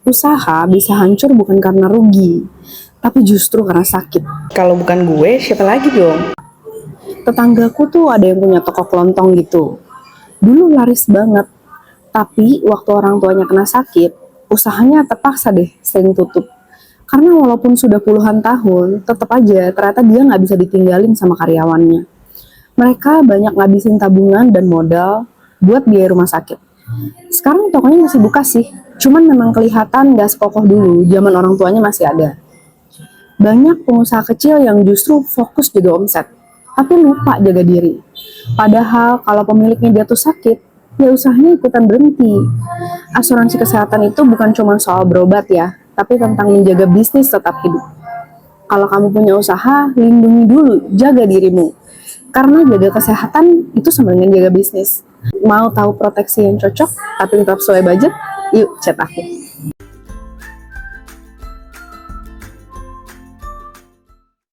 Usaha bisa hancur bukan karena rugi, tapi justru karena sakit. Kalau bukan gue, siapa lagi dong? Tetanggaku tuh ada yang punya toko kelontong gitu. Dulu laris banget, tapi waktu orang tuanya kena sakit, usahanya terpaksa deh sering tutup. Karena walaupun sudah puluhan tahun, tetap aja ternyata dia nggak bisa ditinggalin sama karyawannya. Mereka banyak ngabisin tabungan dan modal buat biaya rumah sakit. Sekarang tokonya masih buka sih, cuman memang kelihatan nggak sekokoh dulu, zaman orang tuanya masih ada. Banyak pengusaha kecil yang justru fokus jaga omset, tapi lupa jaga diri. Padahal kalau pemiliknya jatuh sakit, ya usahanya ikutan berhenti. Asuransi kesehatan itu bukan cuma soal berobat ya, tapi tentang menjaga bisnis tetap hidup. Kalau kamu punya usaha, lindungi dulu, jaga dirimu. Karena jaga kesehatan itu sama dengan jaga bisnis. Mau tahu proteksi yang cocok, tapi tetap sesuai budget? Yuk, chat aku.